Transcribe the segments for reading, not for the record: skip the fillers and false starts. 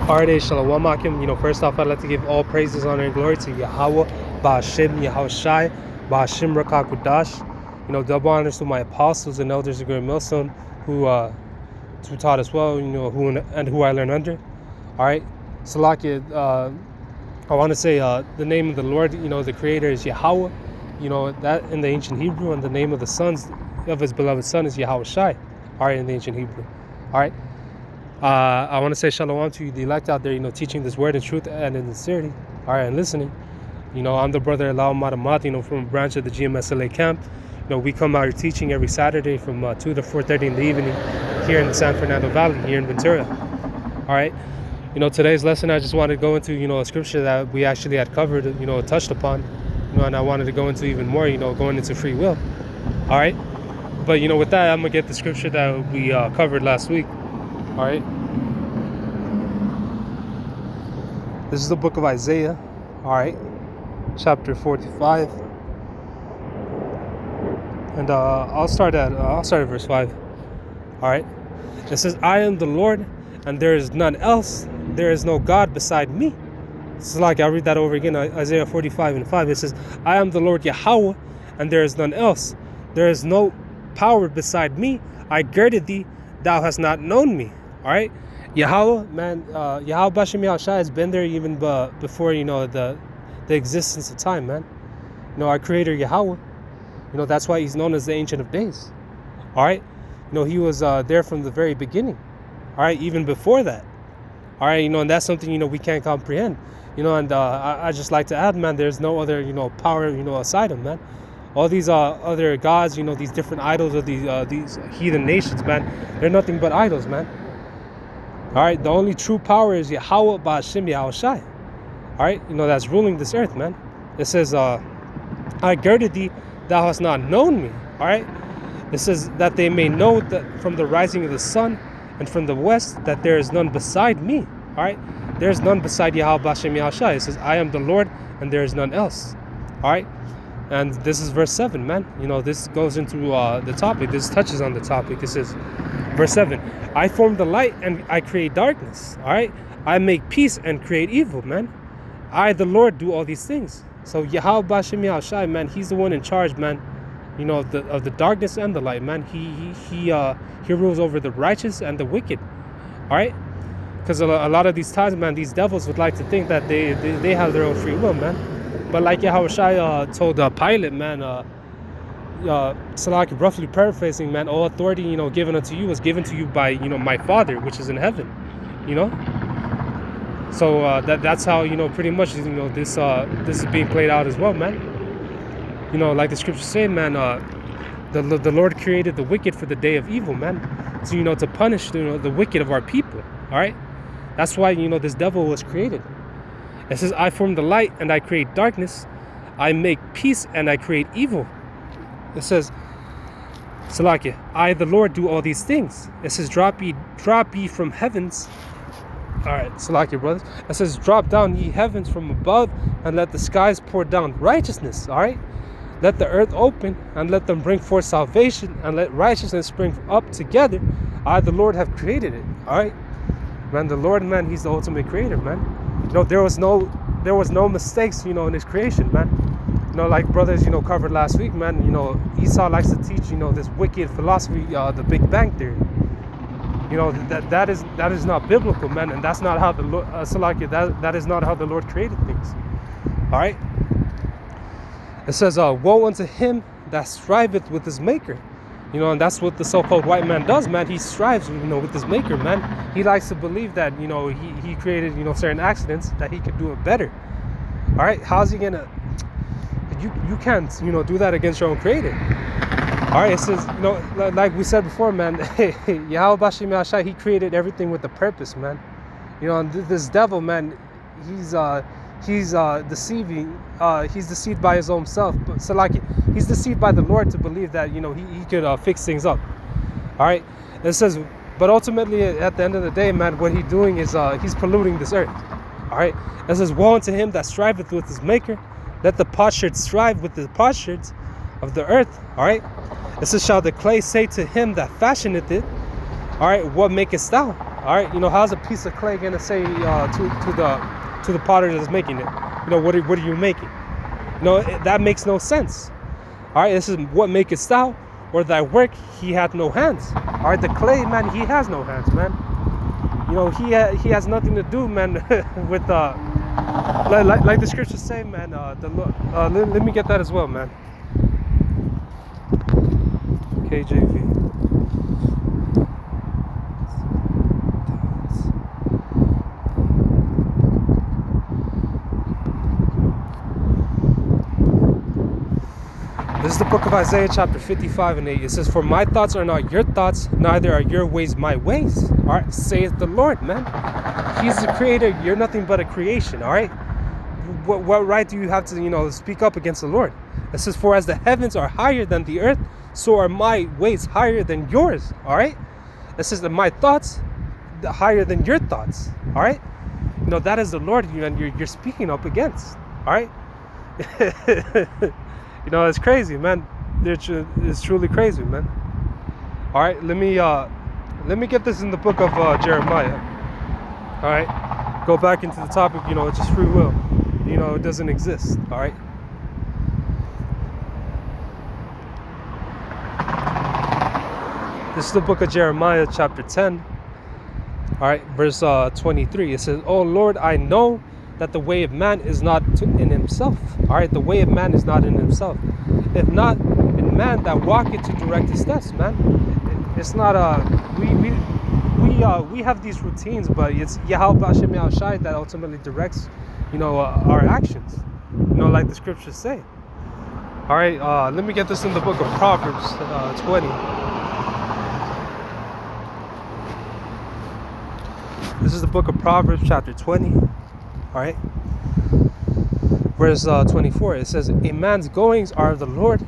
Alright, Shalom Akim. First off, I'd like to give all praises, honor, and glory to Yahweh, Ba'Hashem, Yahushai, Ba'Hashem Rakakudash. Double honors to my apostles and elders of Great Millstone who taught us well, who I learned under. Alright, Salakia, I want to say the name of the Lord, the Creator is Yahweh, that in the ancient Hebrew, and the name of the sons of His beloved Son is Yahushai, alright, in the ancient Hebrew. Alright. I want to say shalom to you, the elect out there, teaching this word in truth and in sincerity, all right, and listening. I'm the brother Elau Matamat, from a branch of the GMSLA camp. We come out here teaching every Saturday from 2 to 4:30 in the evening here in the San Fernando Valley, here in Ventura. All right. Today's lesson, I just wanted to go into, a scripture that we actually had covered, touched upon, and I wanted to go into even more, going into free will. All right. But, with that, I'm going to get the scripture that we covered last week. All right. This is the book of Isaiah. All right. Chapter 45. And I'll start at verse 5. All right. It says, "I am the Lord, and there is none else. There is no God beside me." This is like, I'll read that over again. Isaiah 45 and 5. It says, "I am the Lord Yahweh, and there is none else. There is no power beside me. I girded thee, thou hast not known me." All right, Yahweh, man, Yahweh B'Shem Yahushai has been there even before the existence of time, man. Our Creator Yahweh, that's why He's known as the Ancient of Days. All right, He was there from the very beginning. All right, even before that. All right, and that's something we can't comprehend. And I just like to add, man, there's no other power aside Him, man. All these other gods, these different idols of these heathen nations, man, they're nothing but idols, man. All right, the only true power is Yahweh Ba'Hashem Yahushai. All right, that's ruling this earth, man. It says, "I girded thee, thou hast not known me." All right, it says that they may know that from the rising of the sun and from the west that there is none beside me. All right, there is none beside Yahweh Ba'Hashem Yahushai. It says, "I am the Lord, and there is none else." All right, and this is verse 7, man. This goes into the topic. This touches on the topic. It says, verse 7, "I form the light and I create darkness." All right, I make peace and create evil, man. I, the Lord, do all these things. So Yahweh Ba'Hashem Yahushai, man, He's the one in charge, man. Of the darkness and the light, man. He rules over the righteous and the wicked. All right, because a lot of these times, man, these devils would like to think that they have their own free will, man. But like Yahushai told Pilate, man, Salaki, roughly paraphrasing, man, all authority, given unto you was given to you by, my Father, which is in heaven, So that's how, pretty much, this is being played out as well, man. Like the scripture said, man, the Lord created the wicked for the day of evil, man. So, to punish, the wicked of our people, all right? That's why, this devil was created. It says, "I form the light and I create darkness. I make peace and I create evil." It says, Salakia, "I, the Lord, do all these things." It says, drop ye from heavens. All right, Salakia, brothers. It says, "Drop down ye heavens from above, and let the skies pour down righteousness." All right, "Let the earth open, and let them bring forth salvation, and let righteousness spring up together. I, the Lord, have created it." All right, man, the Lord, man, He's the ultimate creator, man. There was no mistakes, in His creation, man. Like brothers, covered last week, man. Esau likes to teach, this wicked philosophy, the Big Bang theory. That is not biblical, man, and that's not how the Lord, that is not how the Lord created things. All right. It says, "Woe unto him that striveth with his maker." And that's what the so-called white man does, man. He strives, with his maker, man. He likes to believe that, he created, certain accidents that he could do it better. All right, how's he gonna? You can't, do that against your own creator. All right, it says, like we said before, man. Yahweh Ba'Shem Yahushai, He created everything with a purpose, man. And this devil, man, he's deceiving. He's deceived by his own self. So like, he's deceived by the Lord to believe that he could fix things up. All right. It says, but ultimately at the end of the day, man, what he's doing is he's polluting this earth. All right. It says, "Woe unto him that striveth with his maker. Let the potsherds strive with the potsherds of the earth." All right. It says, "Shall the clay say to him that fashioneth it, all right, what makest thou?" All right, you know, how's a piece of clay gonna say to the potter that's making it, you know, what are you making? No, that makes no sense. All right, this is what makest thou, or thy work he hath no hands. All right, the clay, man, he has no hands, man. You know, he has nothing to do, man, with like the scriptures say, man. Let me get that as well, man. KJV. This is the book of Isaiah chapter 55 and 8. It says, for my thoughts are not your thoughts, neither are your ways my ways. All right, saith the Lord, man. He's the creator. You're nothing but a creation, all right? What right do you have to, you know, speak up against the Lord? It says, for as the heavens are higher than the earth, so are my ways higher than yours, all right? It says that my thoughts higher than your thoughts, all right? You know, that is the Lord you're speaking up against, all right? You know, it's crazy, man. It's truly crazy, man. All right, let me get this in the book of Jeremiah. All right, go back into the topic, you know, it's just free will. You know, it doesn't exist, all right? This is the book of Jeremiah, chapter 10, all right, verse 23. It says, oh Lord, I know that the way of man is not in himself. All right, the way of man is not in himself. If not in man that walketh to direct his steps, man. It's not we have these routines, but it's Yahweh Hashem Yahushai that ultimately directs, you know, our actions. You know, like the scriptures say. All right, let me get this in the book of Proverbs 20. This is the book of Proverbs chapter 20. All right, verse 24. It says, a man's goings are of the Lord.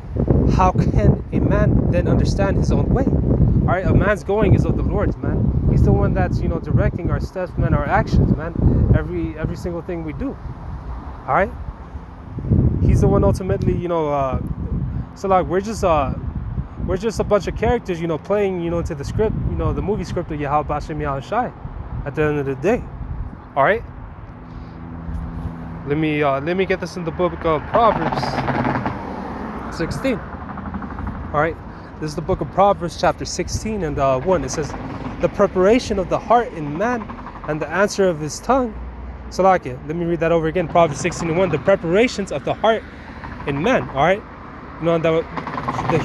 How can a man then understand his own way? All right, a man's going is of the Lord's, man. He's the one that's, you know, directing our steps, man, our actions, man. Every single thing we do. All right, he's the one ultimately, you know. So like we're just a bunch of characters, you know, playing, you know, into the script, you know, the movie script of Yahweh Hashem Yahushai. At the end of the day, all right. Let me get this in the book of Proverbs 16. All right, this is the book of Proverbs chapter 16 and 1. It says, the preparation of the heart in man and the answer of his tongue. So like it. Let me read that over again. Proverbs 16 and 1. The preparations of the heart in man. All right, you know, the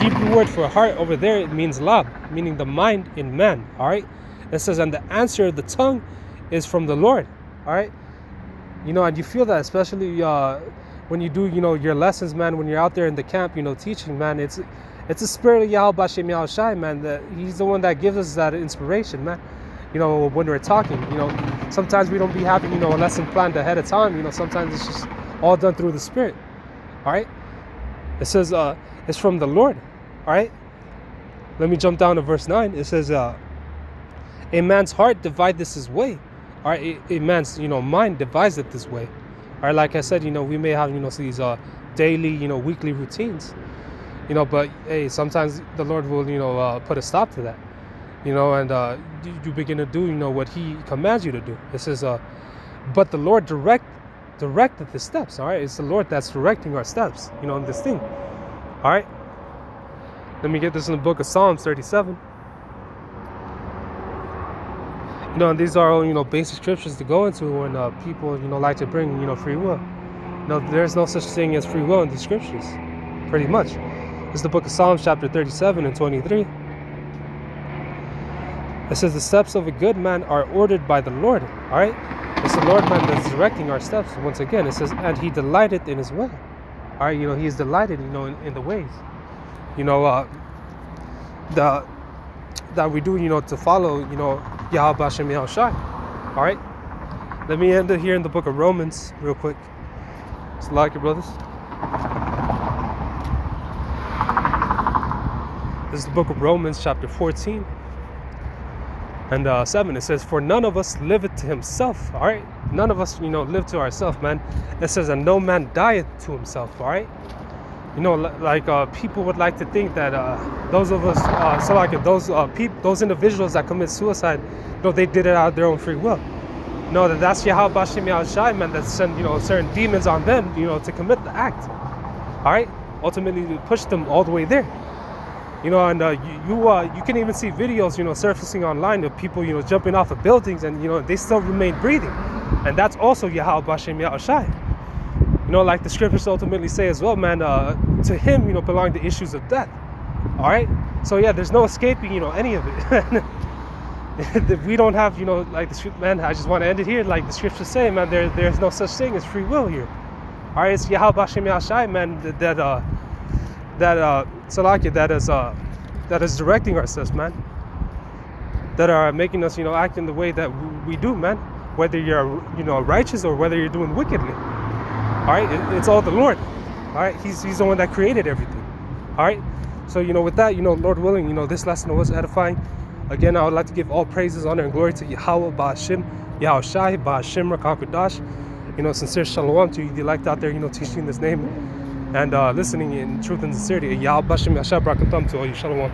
Hebrew word for heart over there, it means lab, meaning the mind in man. All right. It says, and the answer of the tongue is from the Lord. All right. You know, and you feel that, especially when you do, you know, your lessons, man, when you're out there in the camp, you know, teaching, man, it's the spirit of Yahweh Hashem Yahushai, man, that he's the one that gives us that inspiration, man. You know, when we're talking, you know, sometimes we don't be having, you know, a lesson planned ahead of time. You know, sometimes it's just all done through the spirit. All right. It says, it's from the Lord. All right. Let me jump down to verse 9. It says, a man's heart divideth his way. All right, a man's, you know, mind divides it this way. All right, like I said, you know, we may have, you know, these daily, you know, weekly routines, you know, but hey, sometimes the Lord will, you know, put a stop to that, you know, and you begin to do, you know, what He commands you to do. It says, but the Lord directed the steps. All right, it's the Lord that's directing our steps, you know, in this thing. All right, let me get this in the book of Psalms 37. You know, and these are all, you know, basic scriptures to go into when people, you know, like to bring, you know, free will. No, there's no such thing as free will in these scriptures, pretty much. It's the book of Psalms chapter 37 and 23. It says, the steps of a good man are ordered by the Lord. All right, it's the Lord, man, that's directing our steps. Once again, it says, and He delighteth in His way. All right, you know, He is delighted, you know, in the ways, you know, that we do, you know, to follow, you know, Yahweh Hashem Yahushai. All right, let me end it here in the book of Romans real quick. It's like it, brothers. This is the book of Romans chapter 14 and 7. It says, for none of us liveth to himself. All right, none of us, you know, live to ourselves, man. It says, and no man dieth to himself. All right, you know, like people would like to think that those of us, those individuals that commit suicide, no, they did it out of their own free will. No, that's Yahweh Bashem Yahushai, man, that sent, certain demons on them, to commit the act. All right, ultimately to push them all the way there. And you can even see videos, surfacing online of people, jumping off of buildings, and they still remain breathing, and that's also Yahweh Bashem Yahushai. Like the scriptures ultimately say as well, man. To him, belong the issues of death. All right. So yeah, there's no escaping, any of it. We don't have, like the script, man. I just want to end it here, like the scriptures say, man. There's no such thing as free will here. All right, it's Yahweh Bashem Yahushai, man. That is directing ourselves, man. That are making us, act in the way that we do, man. Whether you're, righteous or whether you're doing wickedly. All right, it's all the Lord. All right, He's the one that created everything. All right, so with that, Lord willing, this lesson was edifying. Again, I would like to give all praises, honor, and glory to Yahweh Ba'ashim, Yahushai, Ba'ashim, Rakakudash. Sincere shalom to you, the elect out there, teaching this name and listening in truth and sincerity. Yahweh Ba'ashim, Yahshai, Brakatam to all you. Shalom.